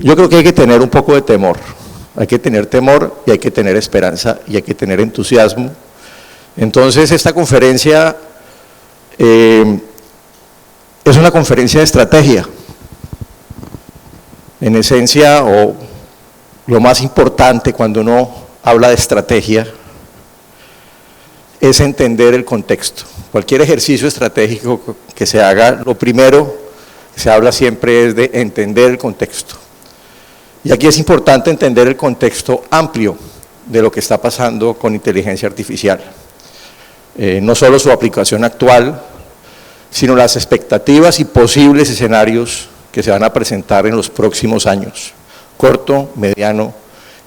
Yo creo que hay que tener un poco de temor. Hay que tener temor y hay que tener esperanza y hay que tener entusiasmo. Entonces, esta conferencia es una conferencia de estrategia. En esencia, o lo más importante cuando uno habla de estrategia, es entender el contexto. Cualquier ejercicio estratégico que se haga, lo primero que se habla siempre es de entender el contexto. Y aquí es importante entender el contexto amplio de lo que está pasando con inteligencia artificial. No solo su aplicación actual, sino las expectativas y posibles escenarios que se van a presentar en los próximos años, corto, mediano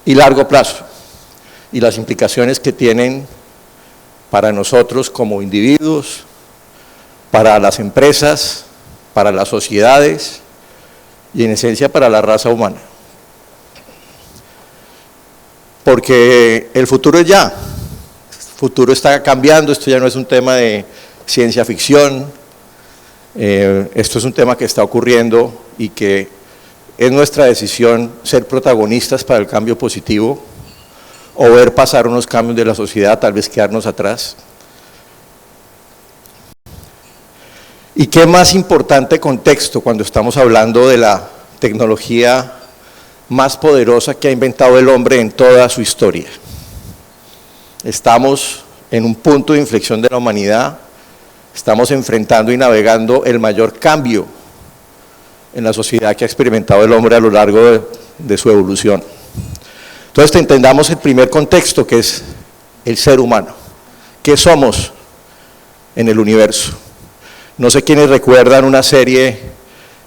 y largo plazo, y las implicaciones que tienen para nosotros como individuos, para las empresas, para las sociedades y en esencia para la raza humana. Porque el futuro es ya, el futuro está cambiando, esto ya no es un tema de ciencia ficción, esto es un tema que está ocurriendo y que es nuestra decisión ser protagonistas para el cambio positivo o ver pasar unos cambios de la sociedad, tal vez quedarnos atrás. ¿Y qué más importante contexto cuando estamos hablando de la tecnología más poderosa que ha inventado el hombre en toda su historia? Estamos en un punto de inflexión de la humanidad, estamos enfrentando y navegando el mayor cambio en la sociedad que ha experimentado el hombre a lo largo de su evolución. Entonces entendamos el primer contexto, que es el ser humano. ¿Qué somos en el universo? No sé quiénes recuerdan una serie,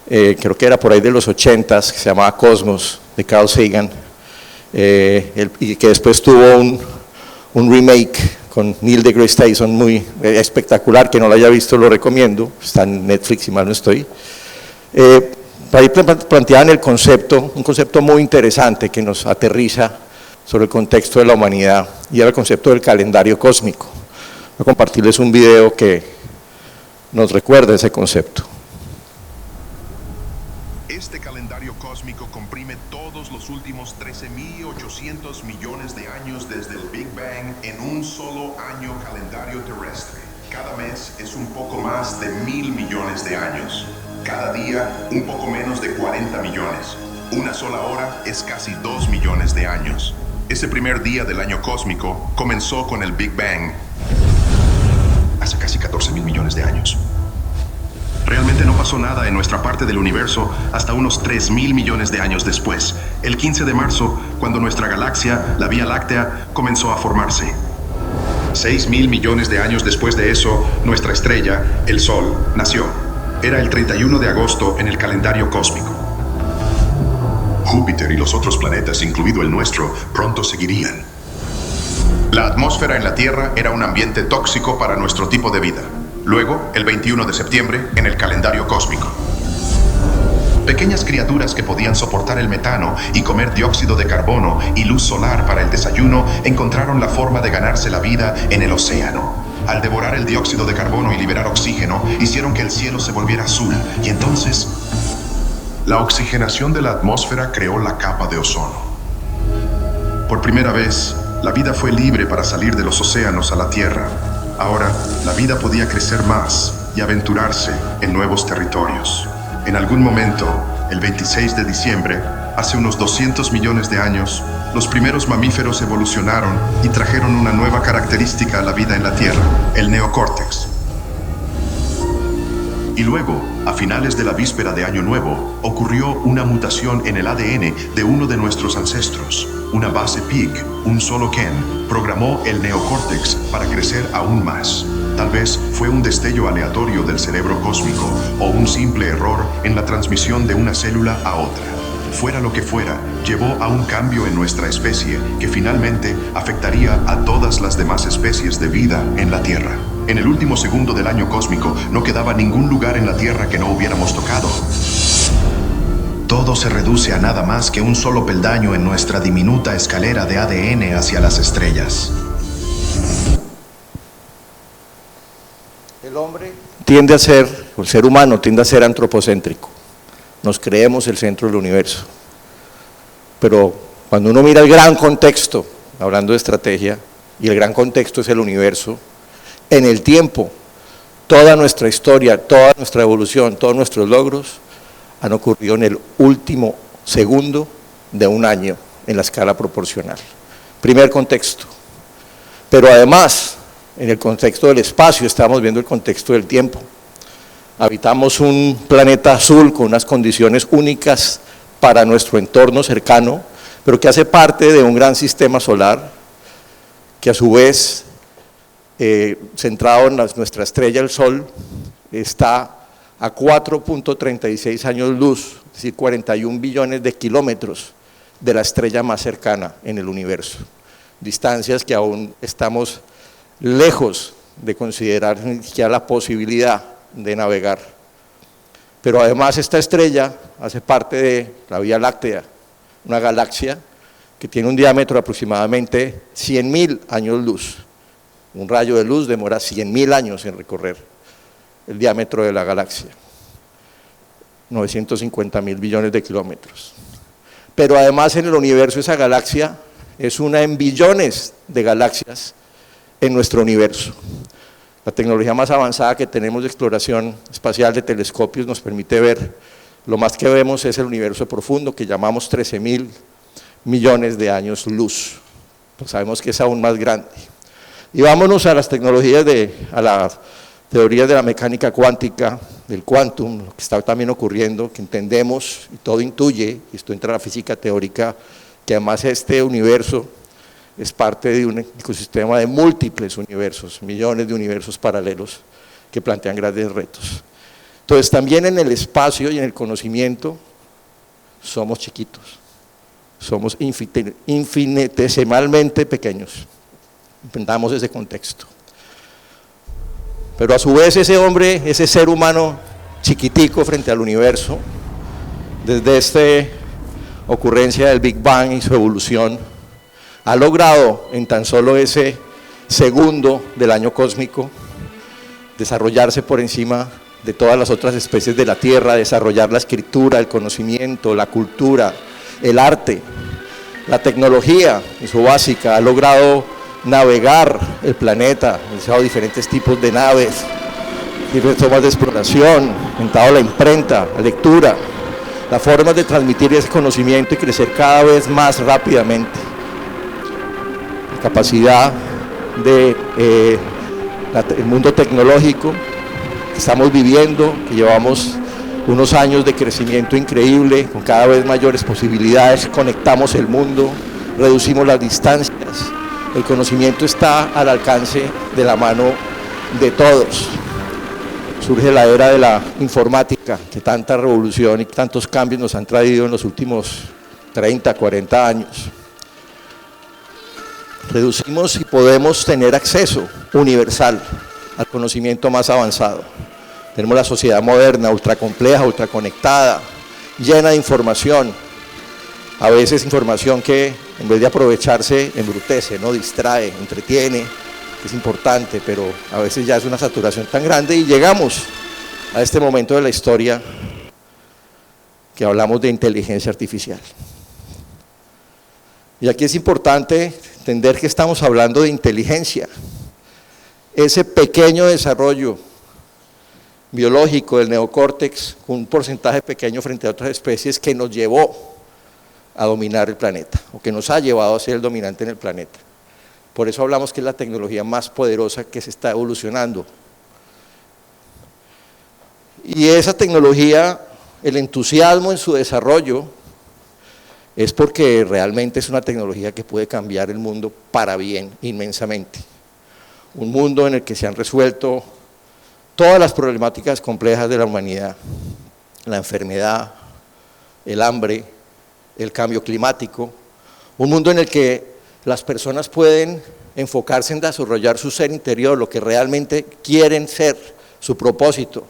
creo que era por ahí de los 80s, que se llamaba Cosmos, de Carl Sagan, y que después tuvo un remake con Neil deGrasse Tyson muy espectacular. Que no lo haya visto lo recomiendo, está en Netflix si mal no estoy. Ahí planteaban el concepto, un concepto muy interesante que nos aterriza sobre el contexto de la humanidad, y era el concepto del calendario cósmico. Voy a compartirles un video que nos recuerda ese concepto. Este calendario cósmico comprime todos los últimos 13.800 millones de años desde el Big Bang en un solo año calendario terrestre. Cada mes es un poco más de 1.000 millones de años. Cada día un poco menos de 40 millones. Una sola hora es casi 2 millones de años. Ese primer día del año cósmico comenzó con el Big Bang hace casi 14.000 millones de años. Realmente no pasó nada en nuestra parte del universo hasta unos 3.000 millones de años después, el 15 de marzo, cuando nuestra galaxia, la Vía Láctea, comenzó a formarse. 6.000 millones de años después de eso, nuestra estrella, el Sol, nació. Era el 31 de agosto en el calendario cósmico. Júpiter y los otros planetas, incluido el nuestro, pronto seguirían. La atmósfera en la Tierra era un ambiente tóxico para nuestro tipo de vida. Luego, el 21 de septiembre, en el calendario cósmico. Pequeñas criaturas que podían soportar el metano y comer dióxido de carbono y luz solar para el desayuno encontraron la forma de ganarse la vida en el océano. Al devorar el dióxido de carbono y liberar oxígeno, hicieron que el cielo se volviera azul, y entonces la oxigenación de la atmósfera creó la capa de ozono. Por primera vez, la vida fue libre para salir de los océanos a la Tierra. Ahora, la vida podía crecer más y aventurarse en nuevos territorios. En algún momento, el 26 de diciembre, hace unos 200 millones de años, los primeros mamíferos evolucionaron y trajeron una nueva característica a la vida en la Tierra, el neocórtex. Y luego, a finales de la víspera de Año Nuevo, ocurrió una mutación en el ADN de uno de nuestros ancestros. Una base PIC, un solo gen, programó el neocórtex para crecer aún más. Tal vez fue un destello aleatorio del cerebro cósmico o un simple error en la transmisión de una célula a otra. Fuera lo que fuera, llevó a un cambio en nuestra especie que finalmente afectaría a todas las demás especies de vida en la Tierra. En el último segundo del año cósmico no quedaba ningún lugar en la Tierra que no hubiéramos tocado. Todo se reduce a nada más que un solo peldaño en nuestra diminuta escalera de ADN hacia las estrellas. El hombre tiende a ser, el ser humano tiende a ser antropocéntrico. Nos creemos el centro del universo. pero cuando uno mira el gran contexto, hablando de estrategia, y el gran contexto es el universo, en el tiempo, toda nuestra historia, toda nuestra evolución, todos nuestros logros han ocurrido en el último segundo de un año en la escala proporcional. Primer contexto. Pero además, en el contexto del espacio, estamos viendo el contexto del tiempo. Habitamos un planeta azul con unas condiciones únicas para nuestro entorno cercano, pero que hace parte de un gran sistema solar, que a su vez, centrado en nuestra estrella, el Sol, está a 4.36 años luz, es decir, 41 billones de kilómetros de la estrella más cercana en el universo. Distancias que aún estamos lejos de considerar ni siquiera la posibilidad de navegar. Pero además esta estrella hace parte de la Vía Láctea, una galaxia que tiene un diámetro de aproximadamente 100.000 años luz. Un rayo de luz demora 100.000 años en recorrer el diámetro de la galaxia, 950.000 billones de kilómetros. Pero además en el universo esa galaxia es una en billones de galaxias en nuestro universo. La tecnología más avanzada que tenemos de exploración espacial de telescopios nos permite ver, lo más que vemos es el universo profundo que llamamos 13.000 millones de años luz. Pues sabemos que es aún más grande. Y vámonos a las tecnologías, a las teorías de la mecánica cuántica, del quantum, lo que está también ocurriendo, que entendemos y todo intuye, y esto entra a la física teórica, que además este universo es parte de un ecosistema de múltiples universos, millones de universos paralelos que plantean grandes retos. Entonces también en el espacio y en el conocimiento somos chiquitos, somos infinitesimalmente pequeños, entendamos ese contexto. Pero a su vez ese hombre, ese ser humano chiquitico frente al universo, desde esta ocurrencia del Big Bang y su evolución, ha logrado en tan solo ese segundo del año cósmico desarrollarse por encima de todas las otras especies de la Tierra, desarrollar la escritura, el conocimiento, la cultura, el arte, la tecnología en su básica, ha logrado navegar el planeta, ha usado diferentes tipos de naves, diferentes formas de exploración, inventado la imprenta, la lectura, las formas de transmitir ese conocimiento y crecer cada vez más rápidamente. La capacidad del mundo tecnológico que estamos viviendo, que llevamos unos años de crecimiento increíble, con cada vez mayores posibilidades, conectamos el mundo, reducimos las distancias, el conocimiento está al alcance de la mano de todos. Surge la era de la informática, que tanta revolución y tantos cambios nos han traído en los últimos 30, 40 años. Reducimos y podemos tener acceso universal al conocimiento más avanzado. Tenemos la sociedad moderna, ultracompleja, ultraconectada, llena de información, a veces información que en vez de aprovecharse embrutece, ¿no? Distrae, entretiene, es importante, pero a veces ya es una saturación tan grande y llegamos a este momento de la historia que hablamos de inteligencia artificial. Y aquí es importante entender que estamos hablando de inteligencia, ese pequeño desarrollo biológico del neocórtex, con un porcentaje pequeño frente a otras especies que nos llevó a dominar el planeta, o que nos ha llevado a ser el dominante en el planeta. Por eso hablamos que es la tecnología más poderosa que se está evolucionando. Y esa tecnología, el entusiasmo en su desarrollo, es porque realmente es una tecnología que puede cambiar el mundo para bien, inmensamente. Un mundo en el que se han resuelto todas las problemáticas complejas de la humanidad, la enfermedad, el hambre, el cambio climático, un mundo en el que las personas pueden enfocarse en desarrollar su ser interior, lo que realmente quieren ser, su propósito.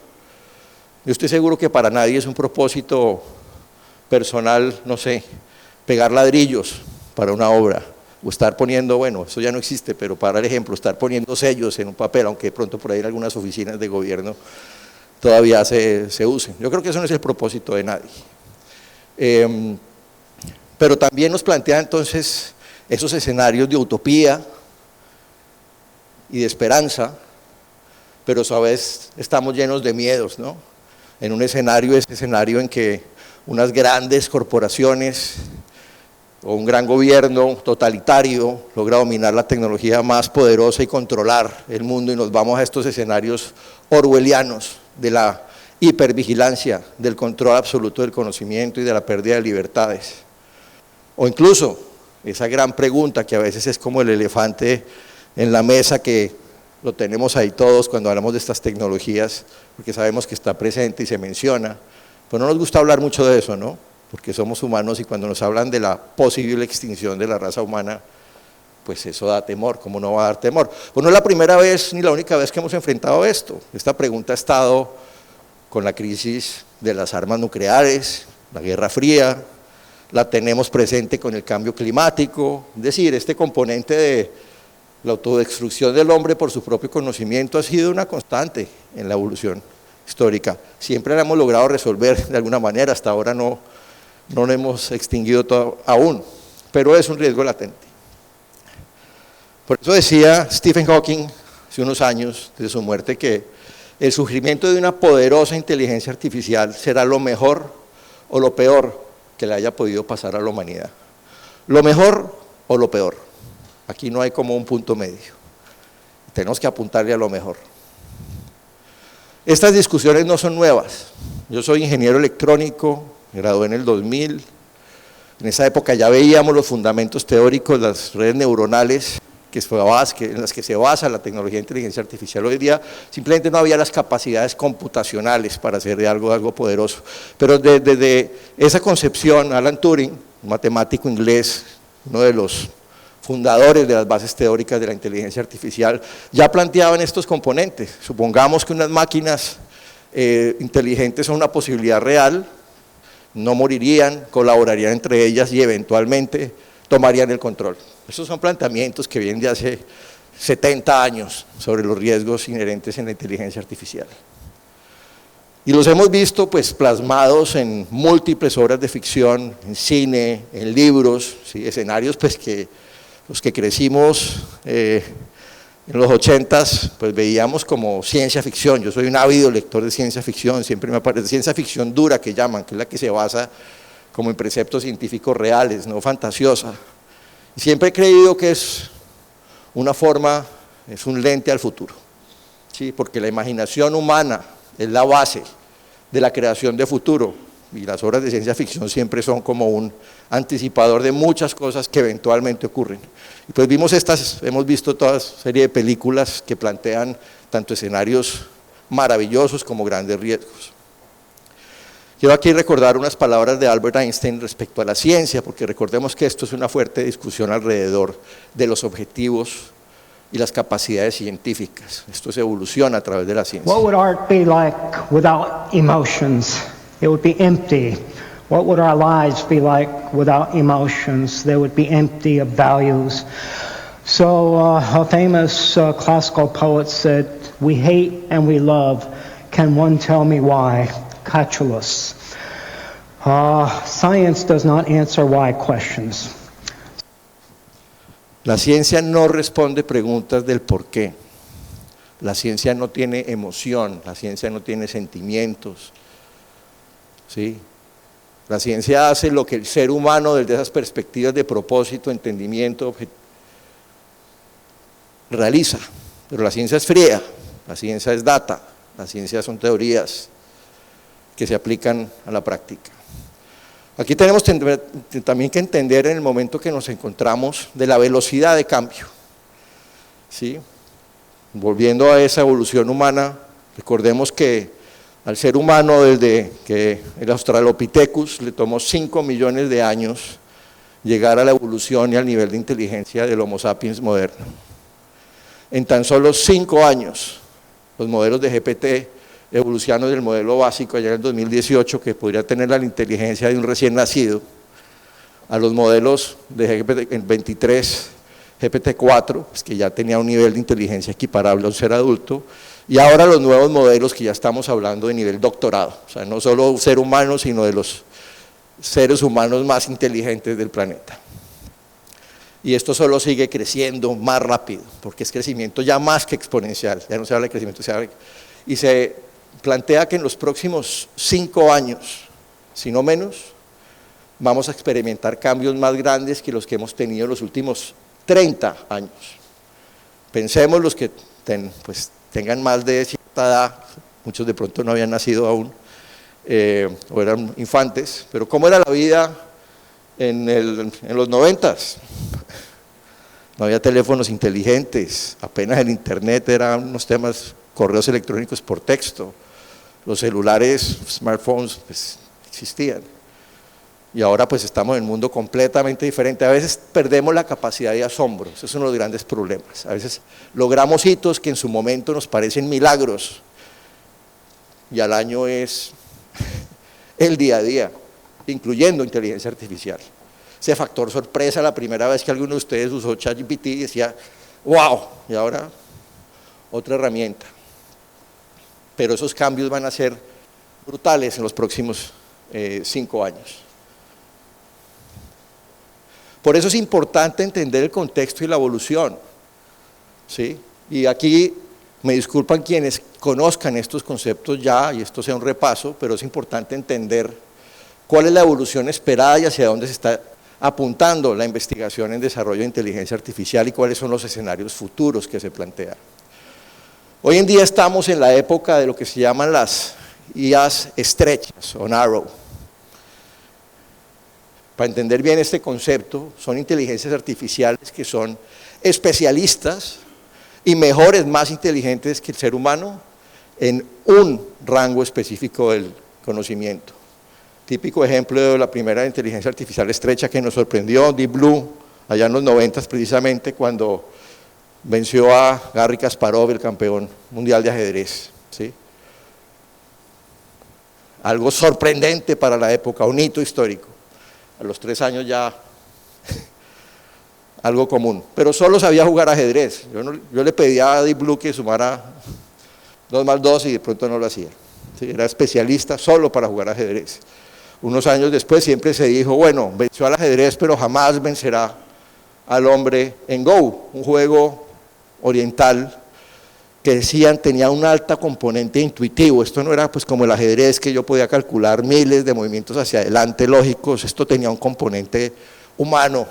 Yo estoy seguro que para nadie es un propósito personal, no sé, pegar ladrillos para una obra, o estar poniendo, bueno, eso ya no existe, pero para el ejemplo, estar poniendo sellos en un papel, aunque de pronto por ahí en algunas oficinas de gobierno todavía se usen. Yo creo que eso no es el propósito de nadie. pero también nos plantea entonces esos escenarios de utopía y de esperanza, pero a su vez estamos llenos de miedos, ¿no? En un escenario, ese escenario en que unas grandes corporaciones o un gran gobierno totalitario logra dominar la tecnología más poderosa y controlar el mundo, y nos vamos a estos escenarios orwellianos de la hipervigilancia, del control absoluto del conocimiento y de la pérdida de libertades. O incluso esa gran pregunta que a veces es como el elefante en la mesa, que lo tenemos ahí todos cuando hablamos de estas tecnologías, porque sabemos que está presente y se menciona, pero no nos gusta hablar mucho de eso, ¿no? Porque somos humanos y cuando nos hablan de la posible extinción de la raza humana, pues eso da temor. ¿Cómo no va a dar temor? Pues no es la primera vez ni la única vez que hemos enfrentado esto. Esta pregunta ha estado con la crisis de las armas nucleares, la Guerra Fría, la tenemos presente con el cambio climático, es decir, este componente de la autodestrucción del hombre por su propio conocimiento ha sido una constante en la evolución histórica. Siempre la hemos logrado resolver de alguna manera, hasta ahora no lo hemos extinguido todo aún, pero es un riesgo latente. Por eso decía Stephen Hawking hace unos años de su muerte que el surgimiento de una poderosa inteligencia artificial será lo mejor o lo peor que le haya podido pasar a la humanidad. Lo mejor o lo peor. Aquí no hay como un punto medio. Tenemos que apuntarle a lo mejor. Estas discusiones no son nuevas. Yo soy ingeniero electrónico, me gradué en el 2000. En esa época ya veíamos los fundamentos teóricos, las redes neuronales en las que se basa la tecnología de inteligencia artificial. Hoy día simplemente no había las capacidades computacionales para hacer de algo poderoso. Pero desde esa concepción, Alan Turing, un matemático inglés, uno de los fundadores de las bases teóricas de la inteligencia artificial, ya planteaban estos componentes. Supongamos que unas máquinas inteligentes son una posibilidad real, no morirían, colaborarían entre ellas y eventualmente tomarían el control. Estos son planteamientos que vienen de hace 70 años sobre los riesgos inherentes en la inteligencia artificial. Y los hemos visto pues plasmados en múltiples obras de ficción, en cine, en libros, ¿sí? Escenarios pues que los que crecimos en los 80s pues veíamos como ciencia ficción. Yo soy un ávido lector de ciencia ficción, siempre me aparece ciencia ficción dura que llaman, que es la que se basa como en preceptos científicos reales, no fantasiosa. Y siempre he creído que es una forma, es un lente al futuro, ¿sí? Porque la imaginación humana es la base de la creación de futuro, y las obras de ciencia ficción siempre son como un anticipador de muchas cosas que eventualmente ocurren. Y pues hemos visto toda serie de películas que plantean tanto escenarios maravillosos como grandes riesgos. Quiero aquí recordar unas palabras de Albert Einstein respecto a la ciencia, porque recordemos que esto es una fuerte discusión alrededor de los objetivos y las capacidades científicas. Esto se evoluciona a través de la ciencia. What would art be like without emotions? It would be empty. What would our lives be like without emotions? They would be empty of values. So a famous classical poet said, "We hate and we love. Can one tell me why?" Catullus. Science does not answer why questions. La ciencia no responde preguntas del por qué. La ciencia no tiene emoción, la ciencia no tiene sentimientos. ¿Sí? La ciencia hace lo que el ser humano desde esas perspectivas de propósito, entendimiento, realiza. Pero la ciencia es fría, la ciencia es data, la ciencia son teorías que se aplican a la práctica. Aquí tenemos también que entender en el momento que nos encontramos de la velocidad de cambio. ¿Sí? Volviendo a esa evolución humana, recordemos que al ser humano desde que el Australopithecus le tomó 5 millones de años llegar a la evolución y al nivel de inteligencia del Homo sapiens moderno. En tan solo 5 años, los modelos de GPT evolucionaron del modelo básico allá en el 2018, que podría tener la inteligencia de un recién nacido, a los modelos de GPT-23, GPT-4, pues que ya tenía un nivel de inteligencia equiparable a un ser adulto, y ahora los nuevos modelos que ya estamos hablando de nivel doctorado, o sea, no solo ser humano, sino de los seres humanos más inteligentes del planeta. Y esto solo sigue creciendo más rápido, porque es crecimiento ya más que exponencial, ya no se habla de crecimiento, y se plantea que en los próximos 5 años, si no menos, vamos a experimentar cambios más grandes que los que hemos tenido en los últimos 30 años. Pensemos los que tengan más de cierta edad, muchos de pronto no habían nacido aún, o eran infantes, pero ¿cómo era la vida en los 90s? No había teléfonos inteligentes, apenas el internet, eran unos temas, correos electrónicos por texto, los celulares, smartphones, pues existían. Y ahora pues estamos en un mundo completamente diferente. A veces perdemos la capacidad de asombro, ese es uno de los grandes problemas. A veces logramos hitos que en su momento nos parecen milagros, y al año es el día a día, incluyendo inteligencia artificial. Ese factor sorpresa, la primera vez que alguno de ustedes usó ChatGPT decía, wow, y ahora otra herramienta. Pero esos cambios van a ser brutales en los próximos 5 años. Por eso es importante entender el contexto y la evolución, ¿sí? Y aquí me disculpan quienes conozcan estos conceptos ya, y esto sea un repaso, pero es importante entender cuál es la evolución esperada y hacia dónde se está apuntando la investigación en desarrollo de inteligencia artificial y cuáles son los escenarios futuros que se plantean. Hoy en día estamos en la época de lo que se llaman las IAs estrechas o narrow. Para entender bien este concepto, son inteligencias artificiales que son especialistas y mejores, más inteligentes que el ser humano en un rango específico del conocimiento. Típico ejemplo de la primera inteligencia artificial estrecha que nos sorprendió, Deep Blue, allá en los 90s precisamente, cuando venció a Garry Kasparov, el campeón mundial de ajedrez, ¿sí? Algo sorprendente para la época, un hito histórico. A los 3 años ya algo común, pero solo sabía jugar ajedrez. Yo le pedía a Deep Blue que sumara 2 más 2 y de pronto no lo hacía. ¿Sí? Era especialista solo para jugar ajedrez. Unos años después siempre se dijo, bueno, venció al ajedrez, pero jamás vencerá al hombre en Go, un juego oriental que decían tenía un alto componente intuitivo. Esto no era pues como el ajedrez que yo podía calcular miles de movimientos hacia adelante lógicos, esto tenía un componente humano.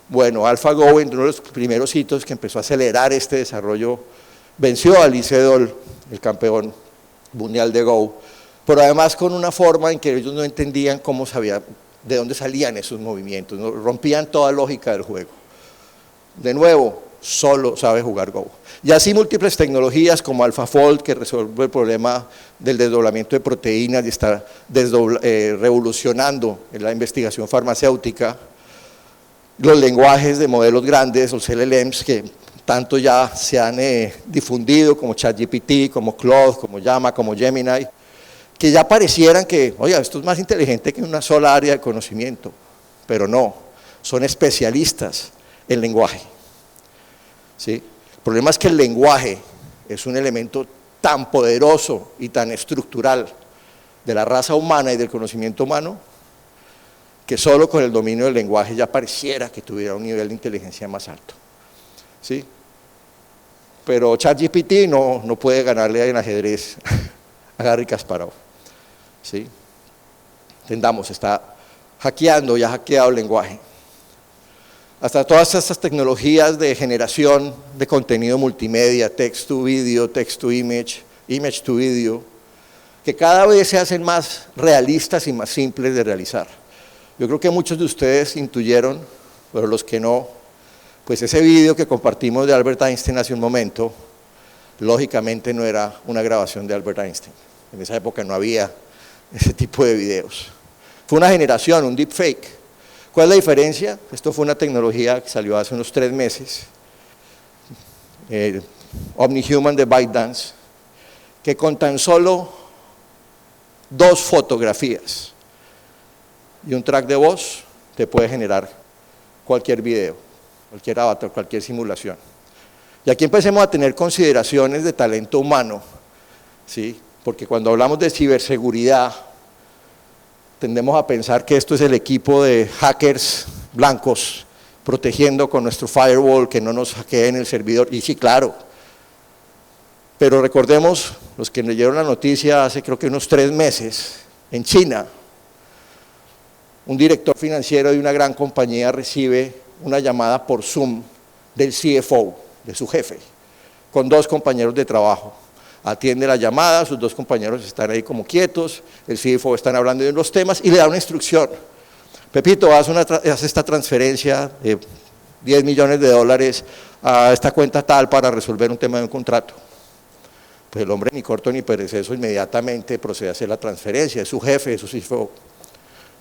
Bueno, AlphaGo, entre uno de los primeros hitos que empezó a acelerar este desarrollo, venció a Lee Sedol, el campeón mundial de Go, pero además con una forma en que ellos no entendían cómo sabía, de dónde salían esos movimientos, ¿no? Rompían toda lógica del juego. De nuevo, solo sabe jugar Go. Y así múltiples tecnologías como AlphaFold, que resuelve el problema del desdoblamiento de proteínas y está revolucionando en la investigación farmacéutica, los lenguajes de modelos grandes, los LLMs, que tanto ya se han difundido, como ChatGPT, como Claude, como Llama, como Gemini, que ya parecieran que, oye, esto es más inteligente que una sola área de conocimiento, pero no, son especialistas en lenguaje. ¿Sí? El problema es que el lenguaje es un elemento tan poderoso y tan estructural de la raza humana y del conocimiento humano, que solo con el dominio del lenguaje ya pareciera que tuviera un nivel de inteligencia más alto. ¿Sí? Pero ChatGPT no puede ganarle en ajedrez a Garry Kasparov. ¿Sí? Entendamos, está hackeando y ha hackeado el lenguaje. Hasta todas estas tecnologías de generación de contenido multimedia, text to video, text to image, image to video, que cada vez se hacen más realistas y más simples de realizar. Yo creo que muchos de ustedes intuyeron, pero los que no, pues ese video que compartimos de Albert Einstein hace un momento, lógicamente no era una grabación de Albert Einstein. En esa época no había ese tipo de videos. Fue una generación, un deepfake. ¿Cuál es la diferencia? Esto fue una tecnología que salió hace unos 3 meses, OmniHuman de ByteDance, que con tan solo 2 fotografías y un track de voz te puede generar cualquier video, cualquier avatar, cualquier simulación. Y aquí empecemos a tener consideraciones de talento humano, ¿sí? Porque cuando hablamos de ciberseguridad, tendemos a pensar que esto es el equipo de hackers blancos protegiendo con nuestro firewall que no nos hackeen el servidor, y sí, claro. Pero recordemos, los que leyeron la noticia hace creo que unos 3 meses, en China, un director financiero de una gran compañía recibe una llamada por Zoom del CFO, de su jefe, con 2 compañeros de trabajo. Atiende la llamada, sus 2 compañeros están ahí como quietos, el CFO están hablando de los temas y le da una instrucción. Pepito, haz esta transferencia de $10 millones a esta cuenta tal para resolver un tema de un contrato. Pues el hombre ni corto ni perezoso inmediatamente procede a hacer la transferencia, es su jefe, es su CFO.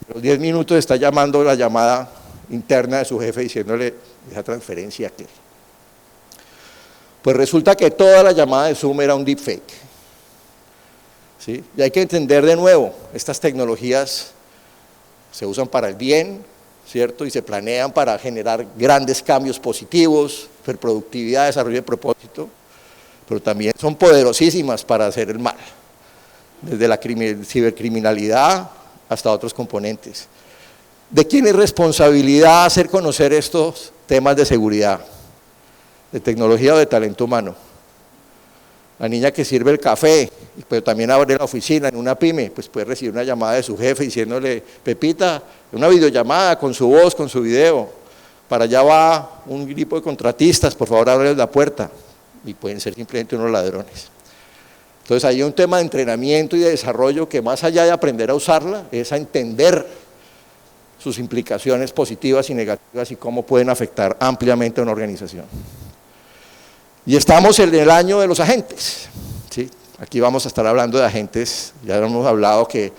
A los 10 minutos está llamando la llamada interna de su jefe diciéndole esa transferencia que... Pues resulta que toda la llamada de Zoom era un deepfake. ¿Sí? Y hay que entender de nuevo, estas tecnologías se usan para el bien, ¿cierto? Y se planean para generar grandes cambios positivos, productividad, desarrollo de propósito, pero también son poderosísimas para hacer el mal, desde la cibercriminalidad hasta otros componentes. ¿De quién es responsabilidad hacer conocer estos temas de seguridad? ¿De tecnología o de talento humano? La niña que sirve el café, pero también abre la oficina en una pyme, pues puede recibir una llamada de su jefe diciéndole, Pepita, una videollamada con su voz, con su video, para allá va un grupo de contratistas, por favor ábreles la puerta, y pueden ser simplemente unos ladrones. Entonces hay un tema de entrenamiento y de desarrollo que más allá de aprender a usarla, es a entender sus implicaciones positivas y negativas y cómo pueden afectar ampliamente a una organización. Y estamos en el año de los agentes, ¿sí? Aquí vamos a estar hablando de agentes, ya hemos hablado que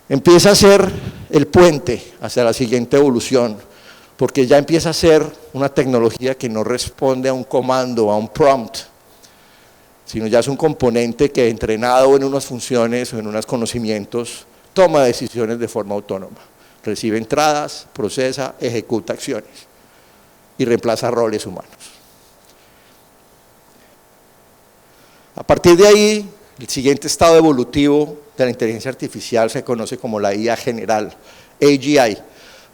empieza a ser el puente hacia la siguiente evolución, porque ya empieza a ser una tecnología que no responde a un comando, a un prompt, sino ya es un componente que entrenado en unas funciones o en unos conocimientos, toma decisiones de forma autónoma, recibe entradas, procesa, ejecuta acciones y reemplaza roles humanos. A partir de ahí, el siguiente estado evolutivo de la inteligencia artificial se conoce como la IA general, AGI.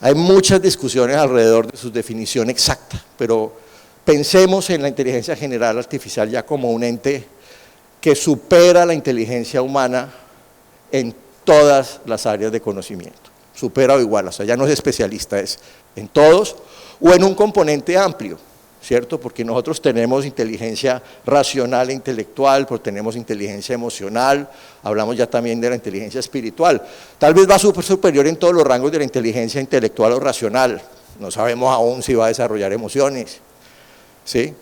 Hay muchas discusiones alrededor de su definición exacta, pero pensemos en la inteligencia general artificial ya como un ente que supera la inteligencia humana en todas las áreas de conocimiento. Supera o iguala, o sea, ya no es especialista, es en todos o en un componente amplio, ¿cierto? Porque nosotros tenemos inteligencia racional e intelectual, pero tenemos inteligencia emocional, hablamos ya también de la inteligencia espiritual. Tal vez va superior en todos los rangos de la inteligencia intelectual o racional, no sabemos aún si va a desarrollar emociones, ¿sí?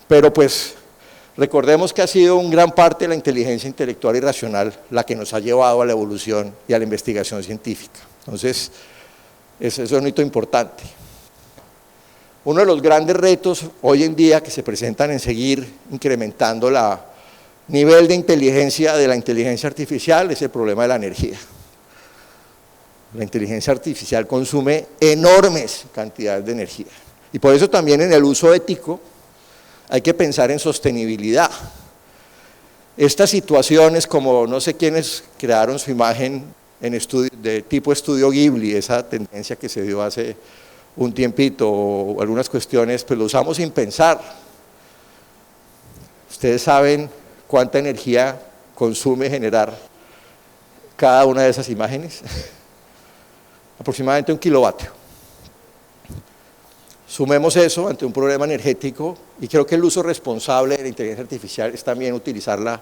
Pero pues recordemos que ha sido una gran parte de la inteligencia intelectual y racional la que nos ha llevado a la evolución y a la investigación científica. Entonces, eso es un hito importante. Uno de los grandes retos hoy en día que se presentan en seguir incrementando el nivel de inteligencia de la inteligencia artificial es el problema de la energía. La inteligencia artificial consume enormes cantidades de energía y por eso también en el uso ético hay que pensar en sostenibilidad. Estas situaciones, como no sé quiénes crearon su imagen en de tipo estudio Ghibli, esa tendencia que se dio hace un tiempito o algunas cuestiones, pues lo usamos sin pensar. Ustedes saben cuánta energía consume generar cada una de esas imágenes. Aproximadamente 1 kilovatio. Sumemos eso ante un problema energético y creo que el uso responsable de la inteligencia artificial es también utilizarla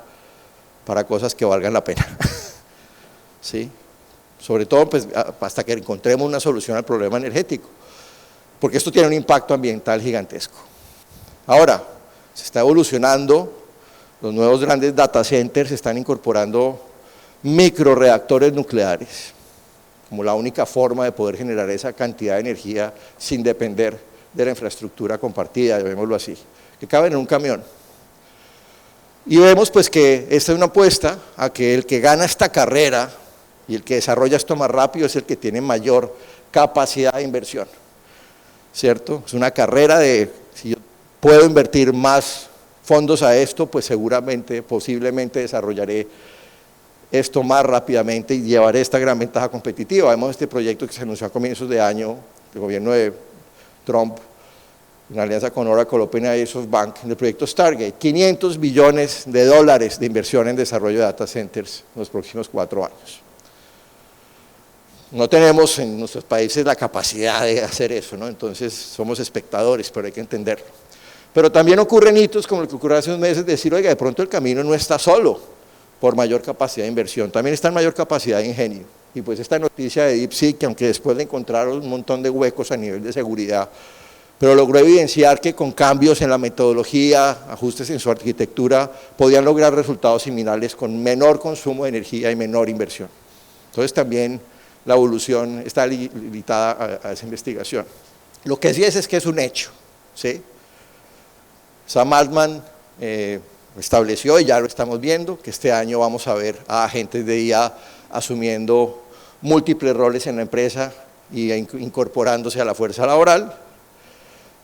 para cosas que valgan la pena. ¿Sí? Sobre todo pues, hasta que encontremos una solución al problema energético, porque esto tiene un impacto ambiental gigantesco. Ahora, se está evolucionando, los nuevos grandes data centers están incorporando microreactores nucleares, como la única forma de poder generar esa cantidad de energía sin depender de la infraestructura compartida, llamémoslo así, que caben en un camión. Y vemos pues que esta es una apuesta a que el que gana esta carrera y el que desarrolla esto más rápido es el que tiene mayor capacidad de inversión, ¿cierto? Es una carrera de, si yo puedo invertir más fondos a esto, pues seguramente, posiblemente desarrollaré esto más rápidamente y llevar esta gran ventaja competitiva. Vemos este proyecto que se anunció a comienzos de año del gobierno de Trump, en alianza con Oracle, OpenAI y SoftBank, en el proyecto Stargate, $500 billones de inversión en desarrollo de data centers en los próximos 4 años. No tenemos en nuestros países la capacidad de hacer eso, ¿no? Entonces somos espectadores, pero hay que entenderlo. Pero también ocurren hitos como el que ocurrió hace unos meses, decir, oiga, de pronto el camino no está solo por mayor capacidad de inversión, también está en mayor capacidad de ingenio. Y pues esta noticia de DeepSeek, que aunque después le encontraron un montón de huecos a nivel de seguridad, pero logró evidenciar que con cambios en la metodología, ajustes en su arquitectura, podían lograr resultados similares con menor consumo de energía y menor inversión. Entonces también la evolución está limitada a esa investigación. Lo que sí es que es un hecho, ¿sí? Sam Altman estableció, y ya lo estamos viendo, que este año vamos a ver a agentes de IA asumiendo múltiples roles en la empresa y incorporándose a la fuerza laboral.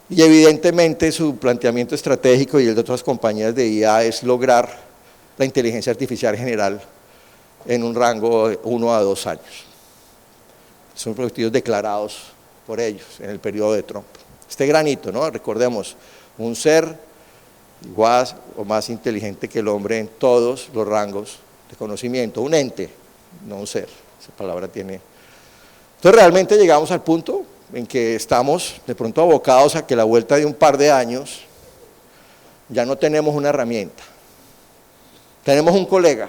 Y evidentemente su planteamiento estratégico y el de otras compañías de IA es lograr la inteligencia artificial general en un rango de 1 a 2 años. Son objetivos declarados por ellos en el periodo de Trump. Este granito, ¿no? Recordemos, un ser igual o más inteligente que el hombre en todos los rangos de conocimiento, un ente, no un ser, esa palabra tiene. Entonces realmente llegamos al punto en que estamos de pronto abocados a que a la vuelta de un par de años ya no tenemos una herramienta, tenemos un colega,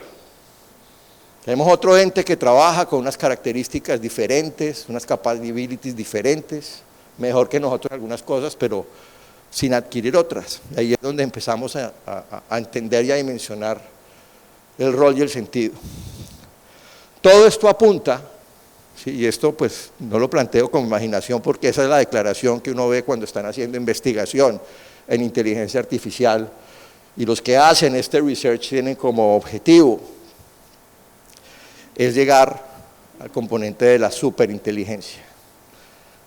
tenemos otro ente que trabaja con unas características diferentes, unas capabilities diferentes, mejor que nosotros en algunas cosas, pero sin adquirir otras. Ahí es donde empezamos a entender y a dimensionar el rol y el sentido. Todo esto apunta, ¿sí? Y esto pues no lo planteo con imaginación porque esa es la declaración que uno ve cuando están haciendo investigación en inteligencia artificial, y los que hacen este research tienen como objetivo es llegar al componente de la superinteligencia.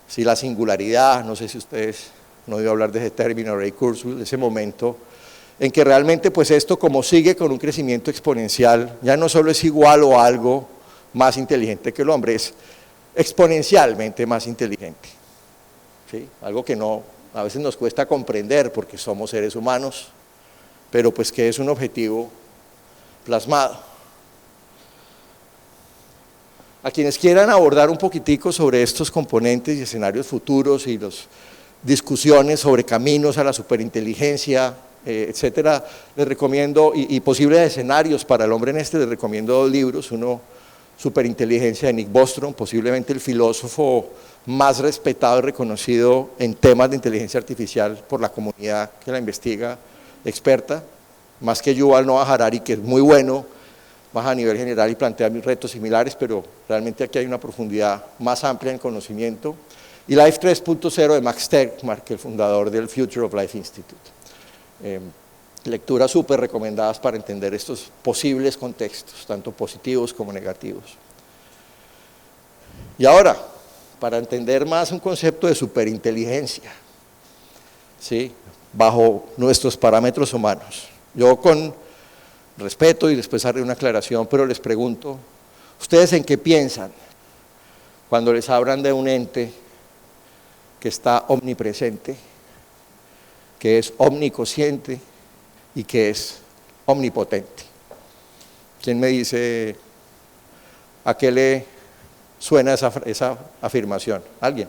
Sí, la singularidad, no sé si ustedes no oído hablar de ese término, Ray Kurzweil, de ese momento en que realmente pues esto, como sigue con un crecimiento exponencial, ya no solo es igual o algo más inteligente que el hombre, es exponencialmente más inteligente. ¿Sí? Algo que no, a veces nos cuesta comprender porque somos seres humanos, pero pues que es un objetivo plasmado. A quienes quieran abordar un poquitico sobre estos componentes y escenarios futuros y las discusiones sobre caminos a la superinteligencia, etcétera, les recomiendo, y posibles escenarios para el hombre en les recomiendo 2 libros, uno, Superinteligencia de Nick Bostrom, posiblemente el filósofo más respetado y reconocido en temas de inteligencia artificial por la comunidad que la investiga, experta, más que Yuval Noah Harari, que es muy bueno, más a nivel general y plantea retos similares, pero realmente aquí hay una profundidad más amplia en conocimiento. Y Life 3.0 de Max Tegmark, el fundador del Future of Life Institute. Lecturas súper recomendadas para entender estos posibles contextos, tanto positivos como negativos. Y ahora, para entender más un concepto de superinteligencia, ¿sí? Bajo nuestros parámetros humanos. Yo con respeto y después haré una aclaración, pero les pregunto, ¿ustedes en qué piensan cuando les hablan de un ente que está omnipresente, que es omniconsciente y que es omnipotente? ¿Quién me dice a qué le suena esa afirmación? ¿Alguien?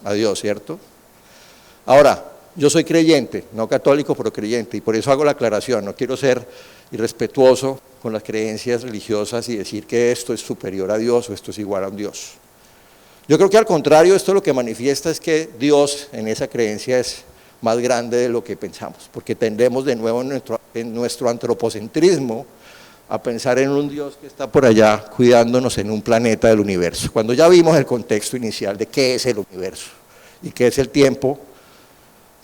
A Dios, ¿cierto? Ahora, yo soy creyente, no católico, pero creyente, y por eso hago la aclaración. No quiero ser irrespetuoso con las creencias religiosas y decir que esto es superior a Dios o esto es igual a un Dios. Yo creo que al contrario, esto lo que manifiesta es que Dios en esa creencia es más grande de lo que pensamos, porque tendemos de nuevo en nuestro antropocentrismo a pensar en un Dios que está por allá cuidándonos en un planeta del universo, cuando ya vimos el contexto inicial de qué es el universo y qué es el tiempo.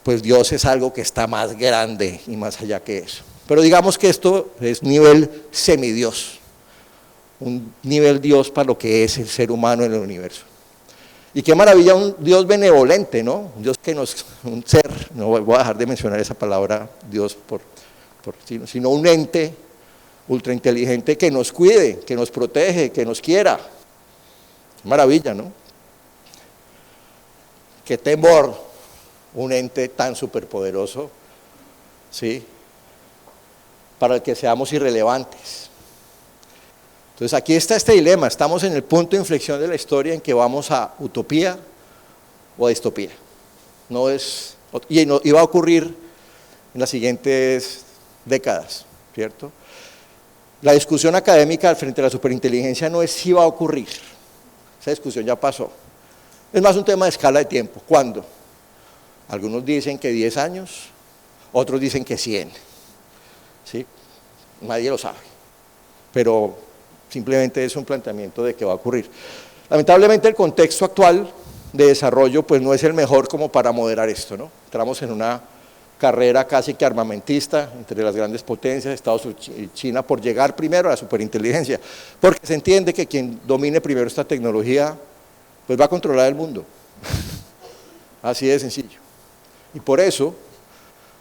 Pues Dios es algo que está más grande y más allá que eso. Pero digamos que esto es nivel semidios, un nivel Dios para lo que es el ser humano en el universo. Y qué maravilla un Dios benevolente, ¿no? Un Dios que un ser, no voy a dejar de mencionar esa palabra Dios sino un ente ultrainteligente que nos cuide, que nos protege, que nos quiera. Maravilla, ¿no? Qué temor un ente tan superpoderoso, ¿sí?, para el que seamos irrelevantes. Entonces aquí está este dilema, estamos en el punto de inflexión de la historia en que vamos a utopía o a distopía. Y va a ocurrir en las siguientes décadas, ¿cierto? La discusión académica frente a la superinteligencia no es si va a ocurrir, esa discusión ya pasó. Es más un tema de escala de tiempo. ¿Cuándo? Algunos dicen que 10 años, otros dicen que 100. ¿Sí? Nadie lo sabe, pero simplemente es un planteamiento de que va a ocurrir. Lamentablemente el contexto actual de desarrollo pues no es el mejor como para moderar esto, ¿no? Entramos en una carrera casi que armamentista entre las grandes potencias, Estados Unidos y China, por llegar primero a la superinteligencia, porque se entiende que quien domine primero esta tecnología pues va a controlar el mundo. Así de sencillo. Y por eso,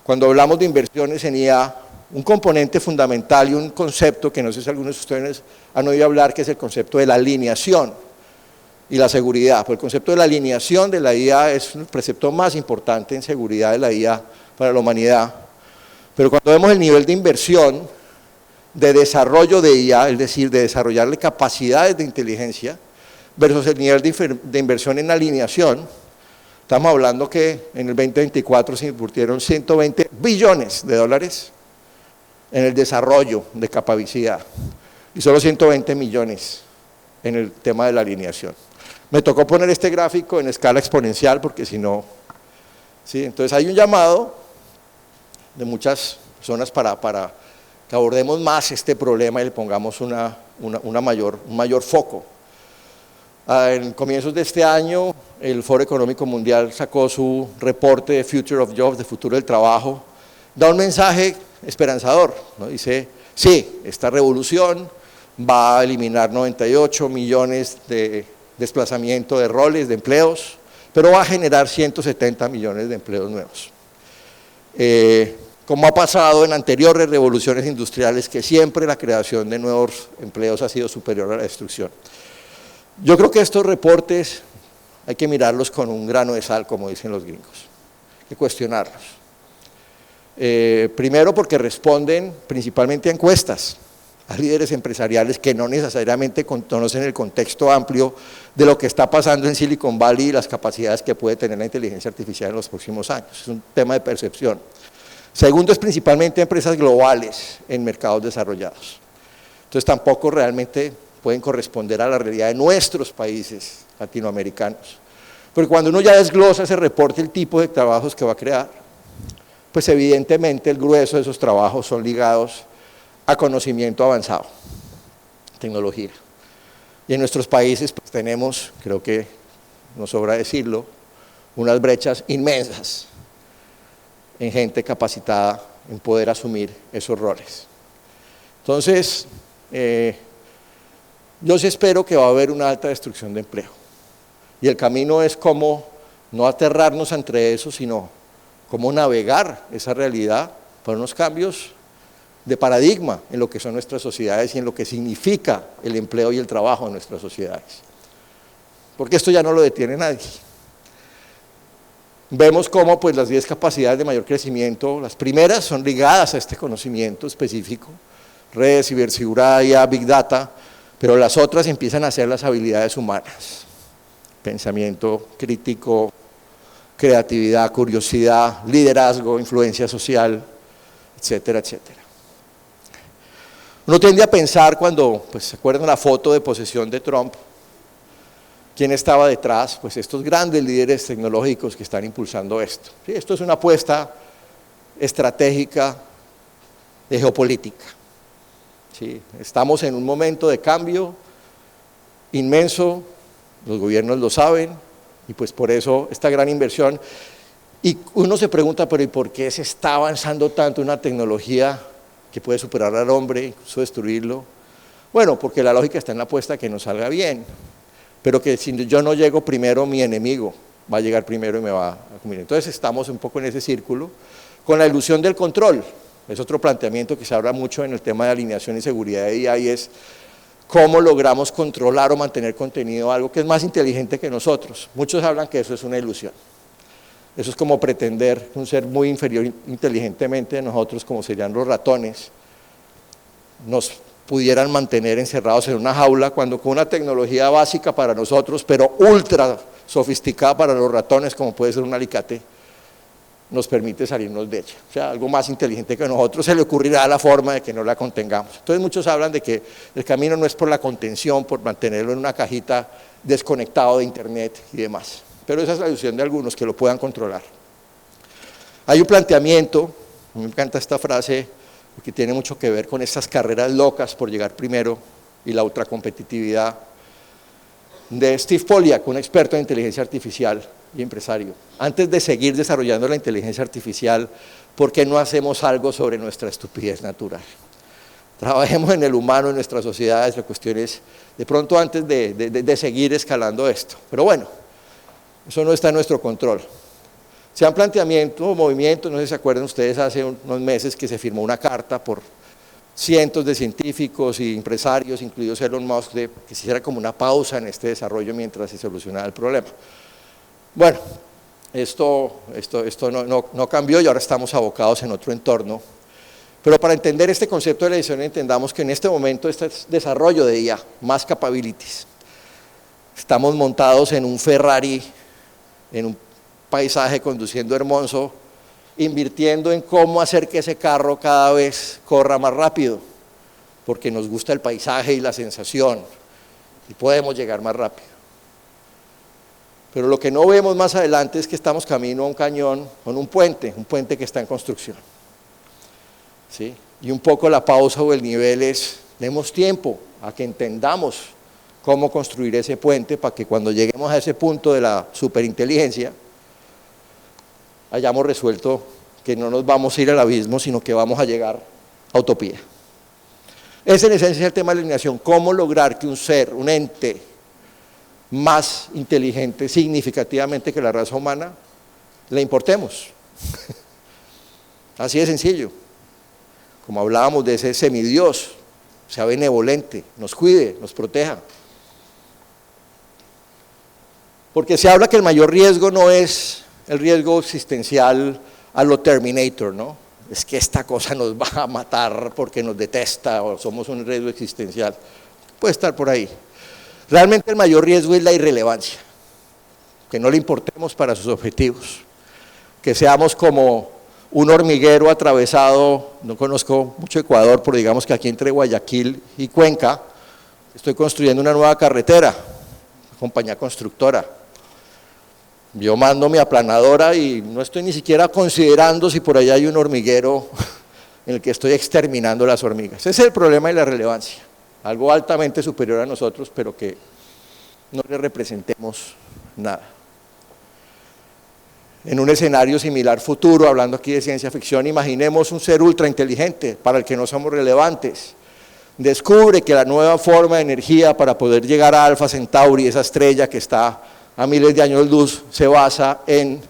cuando hablamos de inversiones en IA, un componente fundamental y un concepto que no sé si algunos de ustedes han oído hablar, que es el concepto de la alineación y la seguridad. Pues el concepto de la alineación de la IA es el precepto más importante en seguridad de la IA para la humanidad. Pero cuando vemos el nivel de inversión, de desarrollo de IA, es decir, de desarrollarle capacidades de inteligencia, versus el nivel de inversión en alineación, estamos hablando que en el 2024 se invirtieron 120 billones de dólares en el desarrollo de capacidad y solo 120 millones en el tema de la alineación. Me tocó poner este gráfico en escala exponencial porque si no, ¿sí? Entonces hay un llamado de muchas personas para que abordemos más este problema y le pongamos un mayor foco. En comienzos de este año, el Foro Económico Mundial sacó su reporte de Future of Jobs, de futuro del trabajo, da un mensaje esperanzador, ¿no? Dice, sí, esta revolución va a eliminar 98 millones de desplazamiento de roles, de empleos, pero va a generar 170 millones de empleos nuevos. Como ha pasado en anteriores revoluciones industriales, que siempre la creación de nuevos empleos ha sido superior a la destrucción. Yo creo que estos reportes hay que mirarlos con un grano de sal, como dicen los gringos, hay que cuestionarlos. Primero porque responden principalmente a encuestas, a líderes empresariales que no necesariamente conocen el contexto amplio de lo que está pasando en Silicon Valley y las capacidades que puede tener la inteligencia artificial en los próximos años. Es un tema de percepción. Segundo, es principalmente empresas globales en mercados desarrollados. Entonces tampoco realmente pueden corresponder a la realidad de nuestros países latinoamericanos. Porque cuando uno ya desglosa ese reporte, el tipo de trabajos que va a crear, pues evidentemente el grueso de esos trabajos son ligados a conocimiento avanzado, tecnología. Y en nuestros países pues tenemos, creo que no sobra decirlo, unas brechas inmensas en gente capacitada en poder asumir esos roles. Entonces, yo sí espero que va a haber una alta destrucción de empleo. Y el camino es cómo no aterrarnos entre eso, sino cómo navegar esa realidad para unos cambios de paradigma en lo que son nuestras sociedades y en lo que significa el empleo y el trabajo en nuestras sociedades. Porque esto ya no lo detiene nadie. Vemos cómo pues, las 10 capacidades de mayor crecimiento, las primeras son ligadas a este conocimiento específico, redes, ciberseguridad, IA, Big Data, pero las otras empiezan a ser las habilidades humanas, pensamiento crítico, creatividad, curiosidad, liderazgo, influencia social, etcétera, etcétera. Uno tiende a pensar cuando, pues, ¿se acuerdan la foto de posesión de Trump? ¿Quién estaba detrás? Pues estos grandes líderes tecnológicos que están impulsando esto. ¿Sí? Esto es una apuesta estratégica de geopolítica. ¿Sí? Estamos en un momento de cambio inmenso, los gobiernos lo saben, y pues por eso esta gran inversión. Y uno se pregunta, pero ¿y por qué se está avanzando tanto una tecnología que puede superar al hombre, incluso destruirlo? Bueno, porque la lógica está en la apuesta que nos salga bien, pero que si yo no llego primero, mi enemigo va a llegar primero y me va a comer. Entonces estamos un poco en ese círculo, con la ilusión del control, Es otro planteamiento que se habla mucho en el tema de alineación y seguridad de IA y es cómo logramos controlar o mantener contenido algo que es más inteligente que nosotros. Muchos hablan que eso es una ilusión. Eso es como pretender un ser muy inferior inteligentemente de nosotros, como serían los ratones, nos pudieran mantener encerrados en una jaula cuando con una tecnología básica para nosotros, pero ultra sofisticada para los ratones, como puede ser un alicate, nos permite salirnos de ella. O sea, algo más inteligente que nosotros se le ocurrirá la forma de que no la contengamos. Entonces muchos hablan de que el camino no es por la contención, por mantenerlo en una cajita desconectado de internet y demás. Pero esa es la ilusión de algunos, que lo puedan controlar. Hay un planteamiento, me encanta esta frase, porque tiene mucho que ver con estas carreras locas por llegar primero y la ultracompetitividad, de Steve Polyak, un experto en inteligencia artificial y empresario. Antes de seguir desarrollando la inteligencia artificial, ¿por qué no hacemos algo sobre nuestra estupidez natural? Trabajemos en el humano, en nuestras sociedades, la cuestión es, de pronto antes de seguir escalando esto. Pero bueno, eso no está en nuestro control. Se han planteamientos, movimientos, no sé si se acuerdan ustedes, hace unos meses que se firmó una carta por cientos de científicos y empresarios, incluidos Elon Musk, de que se hiciera como una pausa en este desarrollo mientras se solucionaba el problema. Bueno, esto no cambió y ahora estamos abocados en otro entorno. Pero para entender este concepto de la edición, entendamos que en este momento este desarrollo de IA, más capabilities, estamos montados en un Ferrari, en un paisaje conduciendo hermoso, invirtiendo en cómo hacer que ese carro cada vez corra más rápido, porque nos gusta el paisaje y la sensación, y podemos llegar más rápido. Pero lo que no vemos más adelante es que estamos camino a un cañón con un puente que está en construcción. ¿Sí? Y un poco la pausa o el nivel es, demos tiempo a que entendamos cómo construir ese puente para que cuando lleguemos a ese punto de la superinteligencia, hayamos resuelto que no nos vamos a ir al abismo, sino que vamos a llegar a utopía. Ese en esencia es el tema de la alineación, cómo lograr que un ser, un ente más inteligente significativamente que la raza humana, le importemos. Así de sencillo. Como hablábamos de ese semidios, sea benevolente, nos cuide, nos proteja. Porque se habla que el mayor riesgo no es el riesgo existencial a lo Terminator, ¿no? Es que esta cosa nos va a matar porque nos detesta o somos un riesgo existencial. Puede estar por ahí. Realmente el mayor riesgo es la irrelevancia, que no le importemos para sus objetivos, que seamos como un hormiguero atravesado, no conozco mucho Ecuador, pero digamos que aquí entre Guayaquil y Cuenca, estoy construyendo una nueva carretera, compañía constructora. Yo mando mi aplanadora y no estoy ni siquiera considerando si por allá hay un hormiguero en el que estoy exterminando las hormigas. Ese es el problema de la relevancia, algo altamente superior a nosotros, pero que no le representemos nada. En un escenario similar futuro, hablando aquí de ciencia ficción, imaginemos un ser ultra inteligente para el que no somos relevantes. Descubre que la nueva forma de energía para poder llegar a Alfa Centauri, esa estrella que está a miles de años luz, se basa en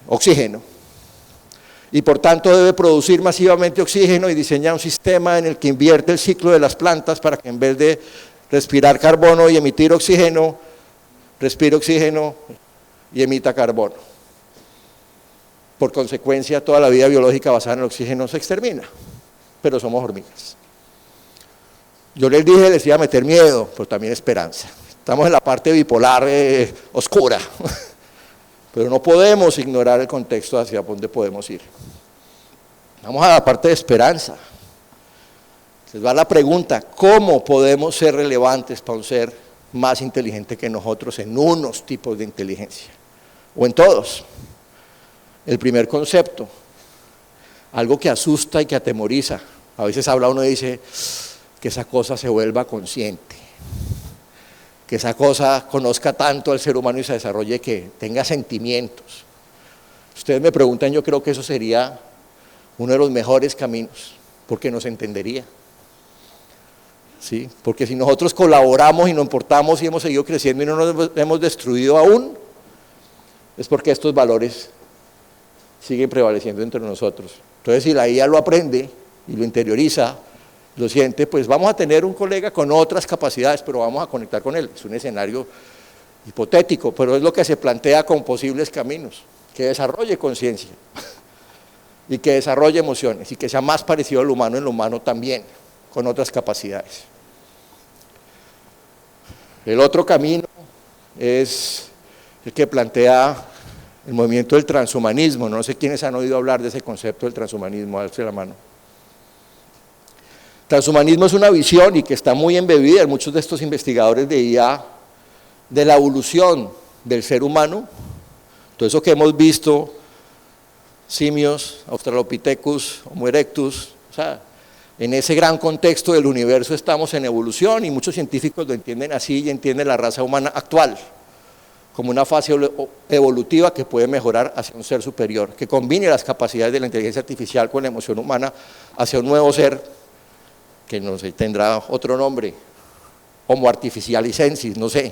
oxígeno. Y por tanto debe producir masivamente oxígeno y diseñar un sistema en el que invierte el ciclo de las plantas para que en vez de respirar carbono y emitir oxígeno, respire oxígeno y emita carbono. Por consecuencia, toda la vida biológica basada en el oxígeno se extermina, pero somos hormigas. Yo les dije, les iba a meter miedo, pero también esperanza. Estamos en la parte bipolar oscura, pero no podemos ignorar el contexto hacia dónde podemos ir. Vamos a la parte de esperanza. Les va la pregunta, ¿cómo podemos ser relevantes para un ser más inteligente que nosotros en unos tipos de inteligencia? O en todos. El primer concepto, algo que asusta y que atemoriza. A veces habla uno y dice que esa cosa se vuelva consciente, que esa cosa conozca tanto al ser humano y se desarrolle que tenga sentimientos. Ustedes me preguntan, yo creo que eso sería uno de los mejores caminos, porque nos entendería. ¿Sí? Porque si nosotros colaboramos y nos importamos y hemos seguido creciendo y no nos hemos destruido aún, es porque estos valores siguen prevaleciendo entre nosotros. Entonces, si la IA lo aprende y lo interioriza, lo siente, pues vamos a tener un colega con otras capacidades, pero vamos a conectar con él. Es un escenario hipotético, pero es lo que se plantea con posibles caminos, que desarrolle conciencia y que desarrolle emociones y que sea más parecido al humano en lo humano también, con otras capacidades. El otro camino es el que plantea el movimiento del transhumanismo. No sé quiénes han oído hablar de ese concepto del transhumanismo, alce la mano. Transhumanismo es una visión y que está muy embebida en muchos de estos investigadores de IA, de la evolución del ser humano, todo eso que hemos visto, simios, Australopithecus, Homo erectus, o sea, en ese gran contexto del universo estamos en evolución y muchos científicos lo entienden así y entienden la raza humana actual como una fase evolutiva que puede mejorar hacia un ser superior, que combine las capacidades de la inteligencia artificial con la emoción humana hacia un nuevo ser que no sé, tendrá otro nombre, Homo artificialicensis, no sé.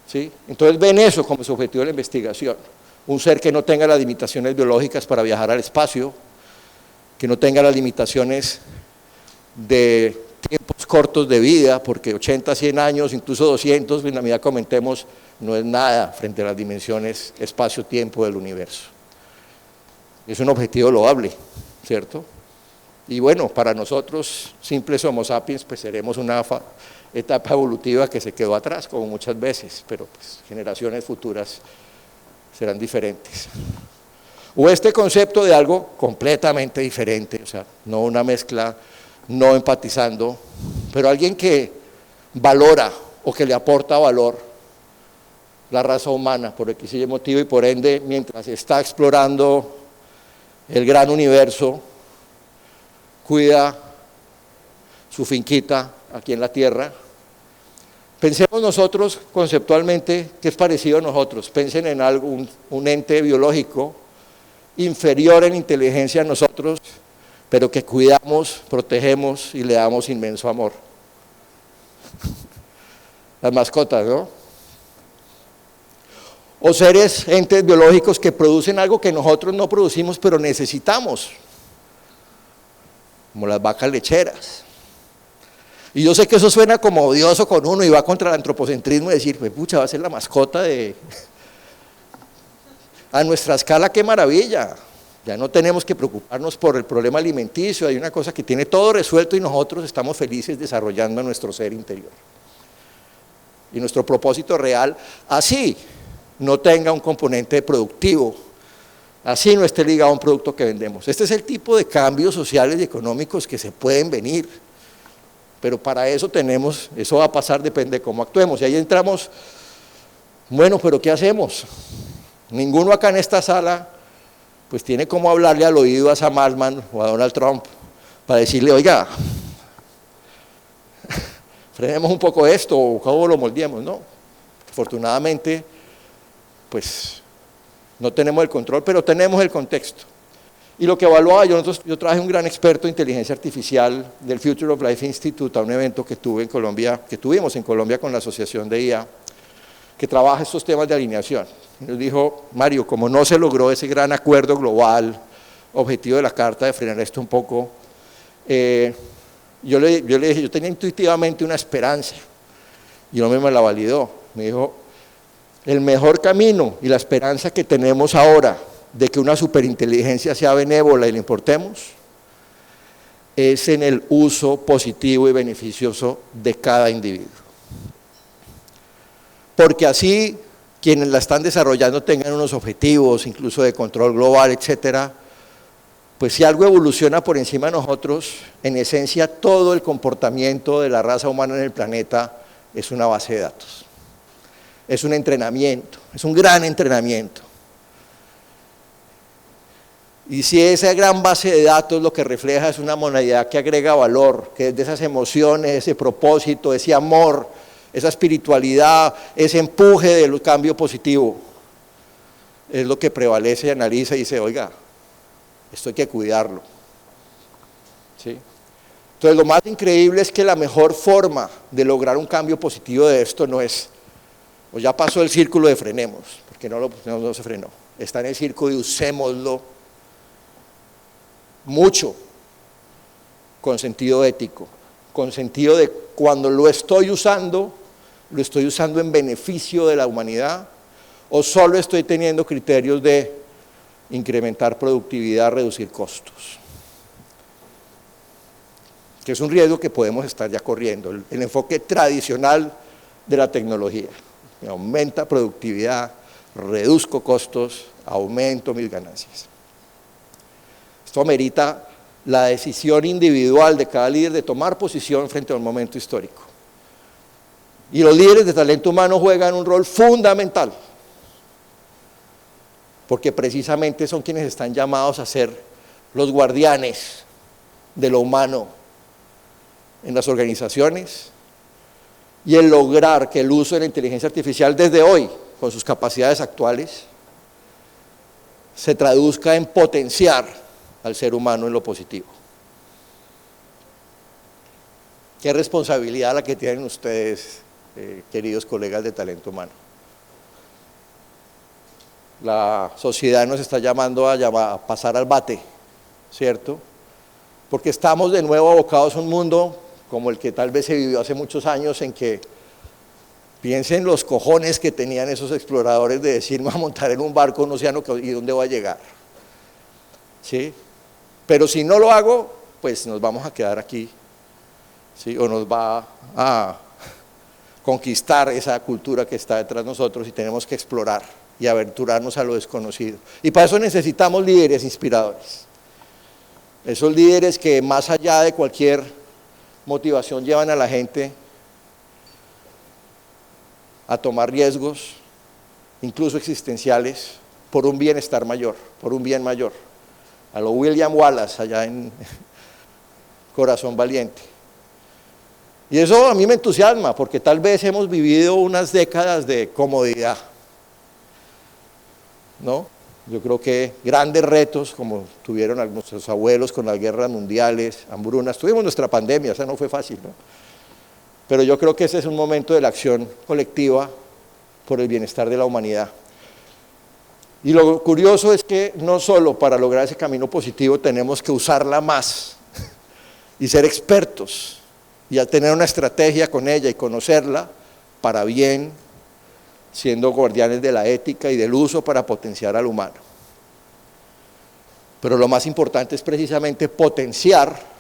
¿Sí? Entonces ven eso como su objetivo de la investigación, un ser que no tenga las limitaciones biológicas para viajar al espacio, que no tenga las limitaciones de tiempos cortos de vida, porque 80, 100 años, incluso 200, en la medida que comentemos, no es nada frente a las dimensiones espacio-tiempo del universo. Es un objetivo loable, ¿cierto? Y bueno, para nosotros, simples Homo sapiens, pues seremos una etapa evolutiva que se quedó atrás, como muchas veces, pero pues, generaciones futuras serán diferentes. O este concepto de algo completamente diferente, o sea, no una mezcla, no empatizando, pero alguien que valora o que le aporta valor la raza humana por X y Y motivo y por ende, mientras está explorando el gran universo, cuida su finquita aquí en la tierra. Pensemos nosotros conceptualmente que es parecido a nosotros, piensen en algo, un ente biológico inferior en inteligencia a nosotros, pero que cuidamos, protegemos y le damos inmenso amor. Las mascotas, ¿no? O seres, entes biológicos que producen algo que nosotros no producimos, pero necesitamos, como las vacas lecheras. Y yo sé que eso suena como odioso con uno y va contra el antropocentrismo y decir, pues pucha, va a ser la mascota de... A nuestra escala, qué maravilla. Ya no tenemos que preocuparnos por el problema alimenticio, hay una cosa que tiene todo resuelto y nosotros estamos felices desarrollando nuestro ser interior. Y nuestro propósito real, así no tenga un componente productivo, así no esté ligado a un producto que vendemos. Este es el tipo de cambios sociales y económicos que se pueden venir, pero para eso tenemos, eso va a pasar, depende de cómo actuemos. Y ahí entramos, bueno, pero ¿qué hacemos? Ninguno acá en esta sala pues tiene como hablarle al oído a Sam Altman o a Donald Trump para decirle, oiga, frenemos un poco esto o cómo lo moldeemos, ¿no? Afortunadamente, pues no tenemos el control, pero tenemos el contexto. Y lo que evaluaba, yo traje un gran experto de inteligencia artificial del Future of Life Institute a un evento que tuvimos en Colombia con la Asociación de IA, que trabaja estos temas de alineación. Y nos dijo, Mario, como no se logró ese gran acuerdo global, objetivo de la carta de frenar esto un poco, yo le dije, yo tenía intuitivamente una esperanza, y no me la validó. Me dijo, el mejor camino y la esperanza que tenemos ahora de que una superinteligencia sea benévola y le importemos, es en el uso positivo y beneficioso de cada individuo. Porque así quienes la están desarrollando tengan unos objetivos, incluso de control global, etcétera, pues si algo evoluciona por encima de nosotros, en esencia todo el comportamiento de la raza humana en el planeta es una base de datos. Es un entrenamiento, es un gran entrenamiento. Y si esa gran base de datos lo que refleja es una monadidad que agrega valor, que es de esas emociones, ese propósito, ese amor, esa espiritualidad, ese empuje del cambio positivo, es lo que prevalece y analiza y dice, oiga, esto hay que cuidarlo. ¿Sí? Entonces lo más increíble es que la mejor forma de lograr un cambio positivo de esto no es, o ya pasó el círculo de frenemos, porque no se frenó, está en el círculo de usémoslo mucho, con sentido ético, con sentido de cuando lo estoy usando en beneficio de la humanidad, o solo estoy teniendo criterios de incrementar productividad, reducir costos, que es un riesgo que podemos estar ya corriendo, el enfoque tradicional de la tecnología. Me aumenta productividad, reduzco costos, aumento mis ganancias. Esto amerita la decisión individual de cada líder de tomar posición frente a un momento histórico. Y los líderes de talento humano juegan un rol fundamental, porque precisamente son quienes están llamados a ser los guardianes de lo humano en las organizaciones y el lograr que el uso de la inteligencia artificial desde hoy, con sus capacidades actuales, se traduzca en potenciar al ser humano en lo positivo. Qué responsabilidad la que tienen ustedes, queridos colegas de talento humano. La sociedad nos está llamando a pasar al bate, ¿cierto? Porque estamos de nuevo abocados a un mundo como el que tal vez se vivió hace muchos años, en que piensen los cojones que tenían esos exploradores de decirme a montar en un barco, un océano, ¿y dónde voy a llegar? ¿Sí? Pero si no lo hago, pues nos vamos a quedar aquí, ¿sí? O nos va a conquistar esa cultura que está detrás de nosotros y tenemos que explorar y aventurarnos a lo desconocido. Y para eso necesitamos líderes inspiradores. Esos líderes que más allá de cualquier motivación llevan a la gente a tomar riesgos, incluso existenciales, por un bienestar mayor, por un bien mayor. A lo William Wallace, allá en Corazón Valiente. Y eso a mí me entusiasma, porque tal vez hemos vivido unas décadas de comodidad, ¿no? Yo creo que grandes retos, como tuvieron nuestros abuelos con las guerras mundiales, hambrunas, tuvimos nuestra pandemia, esa no fue fácil, ¿no? Pero yo creo que ese es un momento de la acción colectiva por el bienestar de la humanidad. Y lo curioso es que no solo para lograr ese camino positivo tenemos que usarla más y ser expertos y a tener una estrategia con ella y conocerla para bien, siendo guardianes de la ética y del uso para potenciar al humano. Pero lo más importante es precisamente potenciar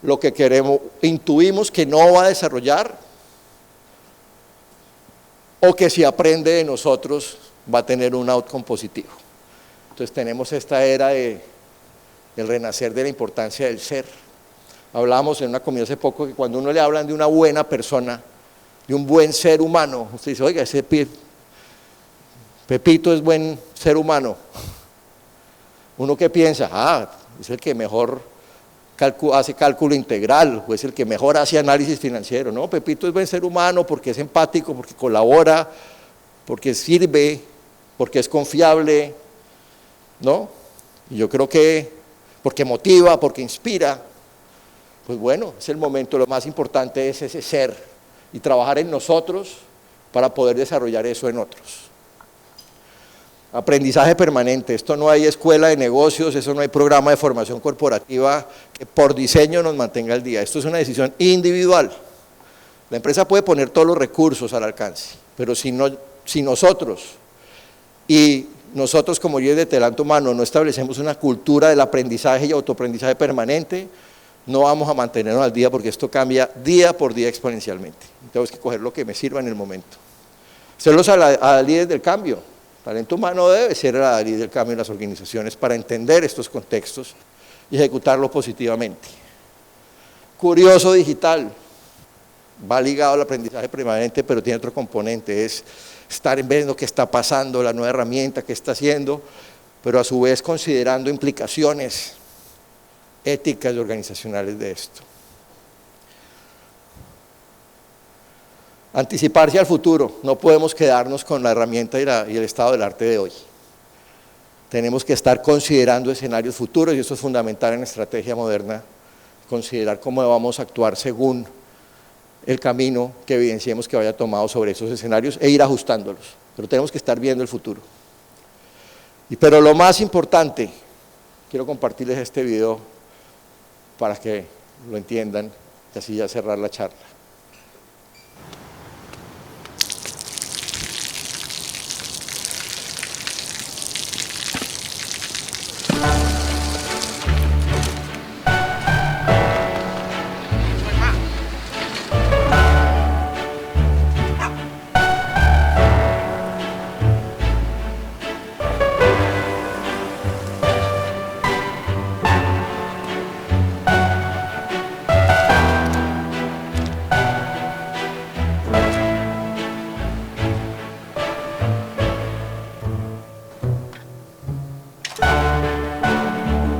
lo que queremos, intuimos que no va a desarrollar, o que si aprende de nosotros va a tener un outcome positivo. Entonces tenemos esta era del renacer de la importancia del ser. Hablábamos en una comida hace poco que cuando uno le hablan de una buena persona, de un buen ser humano, usted dice, oiga, ese Pepito es buen ser humano. Uno que piensa, es el que mejor hace cálculo integral, o es el que mejor hace análisis financiero. No, Pepito es buen ser humano porque es empático, porque colabora, porque sirve, porque es confiable, ¿no? Y yo creo que porque motiva, porque inspira. Pues bueno, es el momento, lo más importante es ese ser y trabajar en nosotros para poder desarrollar eso en otros. Aprendizaje permanente, esto no hay escuela de negocios, eso no hay programa de formación corporativa que por diseño nos mantenga al día, esto es una decisión individual. La empresa puede poner todos los recursos al alcance, pero si nosotros como líderes de talento humano no establecemos una cultura del aprendizaje y autoaprendizaje permanente, no vamos a mantenernos al día porque esto cambia día por día exponencialmente. Tenemos que coger lo que me sirva en el momento. Serlos a líderes del cambio. Talento humano debe ser la líder del cambio en las organizaciones para entender estos contextos y ejecutarlo positivamente. Curioso digital, va ligado al aprendizaje permanente, pero tiene otro componente, es estar viendo qué está pasando, la nueva herramienta que está haciendo, pero a su vez considerando implicaciones éticas y organizacionales de esto. Anticiparse al futuro, no podemos quedarnos con la herramienta y el estado del arte de hoy. Tenemos que estar considerando escenarios futuros y esto es fundamental en la estrategia moderna, considerar cómo vamos a actuar según el camino que evidenciemos que vaya tomado sobre esos escenarios e ir ajustándolos, pero tenemos que estar viendo el futuro. Pero lo más importante quiero compartirles este video para que lo entiendan y así ya cerrar la charla.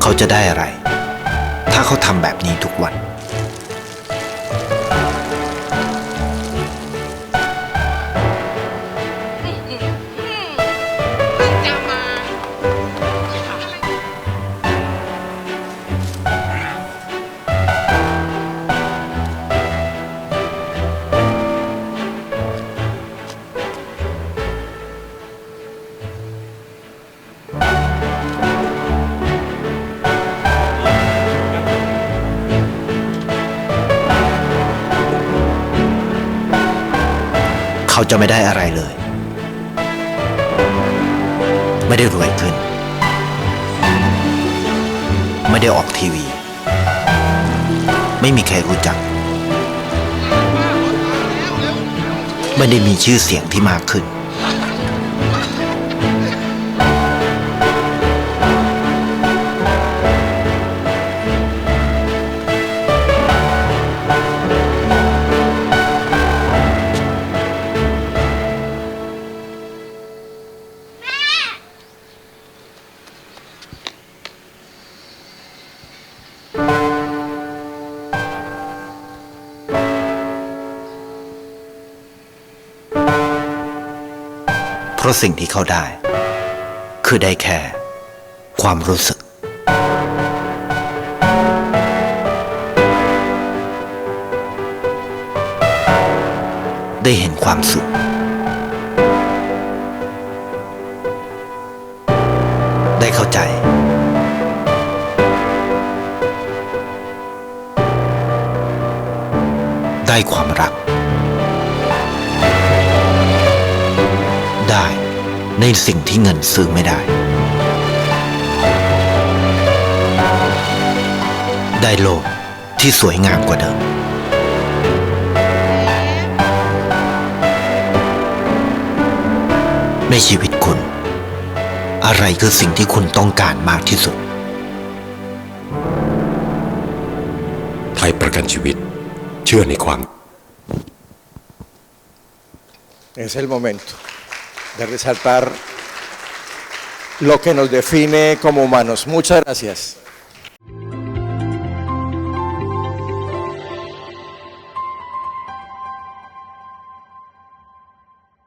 เขาจะได้อะไร ถ้าเขาทำแบบนี้ทุกวัน เขาจะไม่ได้อะไรเลย ไม่ได้รวยขึ้น ไม่ได้ออกทีวี ไม่มีใครรู้จัก ไม่ได้มีชื่อเสียงที่มากขึ้น เพราะสิ่งที่เขาได้คือได้แค่ความรู้สึกได้เห็นความสุขได้เข้าใจได้ความรักได้ในสิ่งที่เงินซื้อไม่ได้ได้โลกที่สวยงามกว่าเดิมในชีวิตคุณอะไรคือสิ่งที่คุณต้องการมากที่สุดไทยประกันชีวิตเชื่อในความ Es el momento de resaltar lo que nos define como humanos. Muchas gracias.